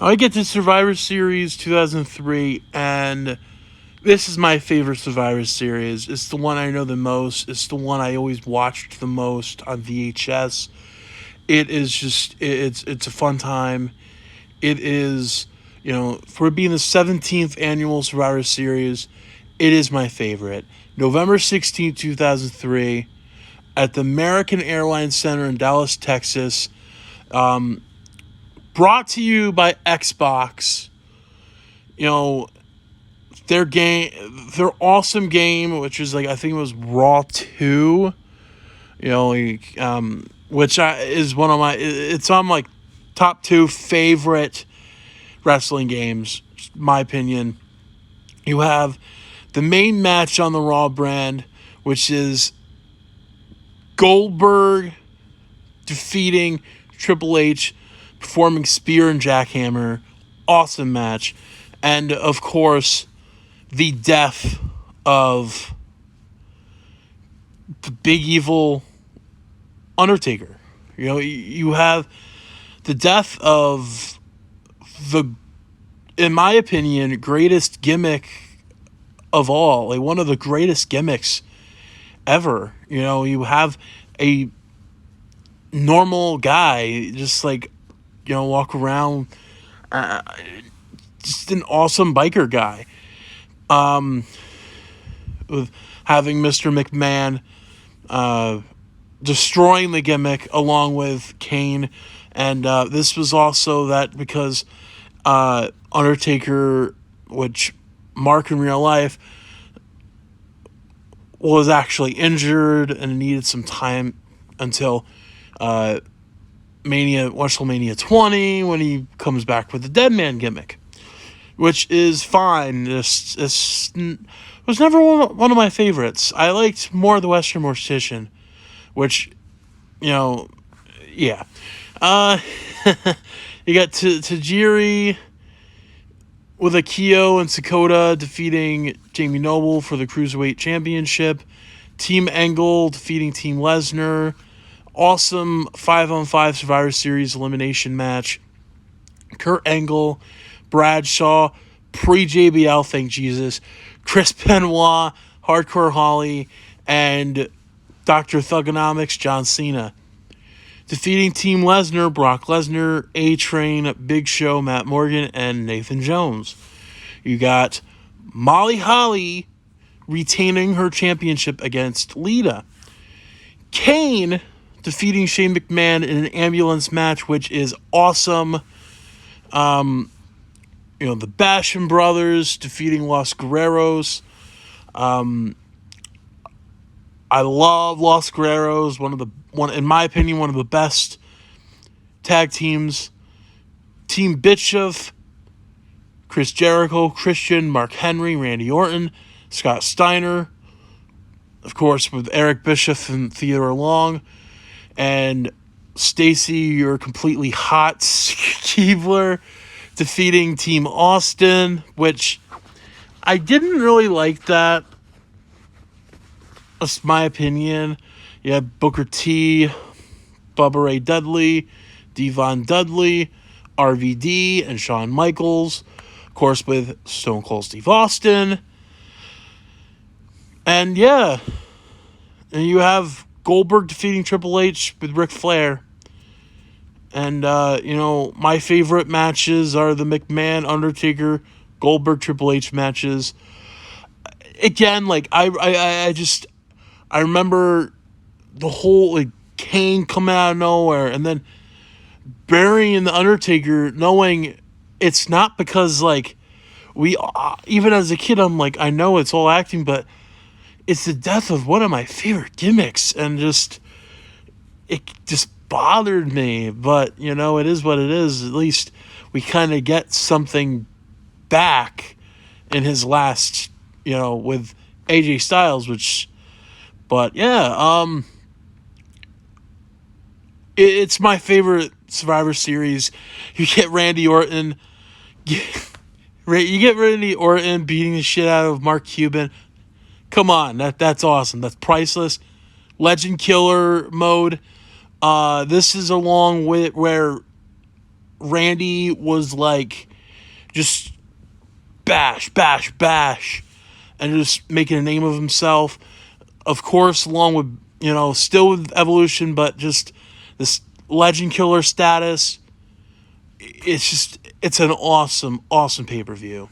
I get to Survivor Series 2003, and this is my favorite Survivor Series. It's the one I know the most. It's the one I always watched the most on VHS. It is just it's a fun time. It is, for it being the 17th annual Survivor Series, it is my favorite. November 16th, 2003, at the American Airlines Center in Dallas, Texas. Brought to you by Xbox. You know, their awesome game, which is like, I think it was Raw 2. Which is one of my, it's on like top 2 favorite wrestling games, my opinion. You have the main match on the Raw brand, which is Goldberg defeating Triple H, performing Spear and Jackhammer. Awesome match. And, of course, the death of the big evil Undertaker. You have the death of the, in my opinion, greatest gimmick of all. Like, one of the greatest gimmicks ever. You have a normal guy just like, walk around, just an awesome biker guy. With having Mr. McMahon destroying the gimmick along with Kane. And this was also that because Undertaker, which Mark in real life, was actually injured and needed some time until WrestleMania 20, when he comes back with the Dead Man gimmick, which is fine. This was never one of my favorites. I liked more the Western Mortician, which, yeah. You got Tajiri with Akio and Sakota defeating Jamie Noble for the Cruiserweight Championship. Team Angle defeating Team Lesnar. Awesome 5-on-5 Survivor Series elimination match. Kurt Angle, Bradshaw, pre-JBL, thank Jesus, Chris Benoit, Hardcore Holly, and Dr. Thugonomics, John Cena. Defeating Team Lesnar, Brock Lesnar, A-Train, Big Show, Matt Morgan, and Nathan Jones. You got Molly Holly retaining her championship against Lita. Kane defeating Shane McMahon in an ambulance match, which is awesome. The Basham Brothers defeating Los Guerreros. I love Los Guerreros, in my opinion, one of the best tag teams. Team Bischoff, Chris Jericho, Christian, Mark Henry, Randy Orton, Scott Steiner, of course, with Eric Bischoff and Theodore Long, and Stacy, your completely hot Keebler, defeating Team Austin, which I didn't really like that. That's my opinion. You had Booker T, Bubba Ray Dudley, Devon Dudley, RVD, and Shawn Michaels. Of course, with Stone Cold Steve Austin. And yeah. And you have Goldberg defeating Triple H with Ric Flair. And, my favorite matches are the McMahon, Undertaker, Goldberg, Triple H matches. Again, like, I remember the whole, like, Kane coming out of nowhere and then burying the Undertaker, knowing it's not because, like, we, even as a kid, I'm like, I know it's all acting, but it's the death of one of my favorite gimmicks, and it just bothered me. But, it is what it is. At least we kind of get something back in his last, with AJ Styles, but yeah, it's my favorite Survivor Series. You get Randy Orton, you get Randy Orton beating the shit out of Mark Cuban. Come on, that's awesome. That's priceless. Legend Killer mode. This is along with where Randy was like just bash, bash, bash, and just making a name of himself. Of course, along with, still with Evolution, but just this legend killer status. It's an awesome, awesome pay-per-view.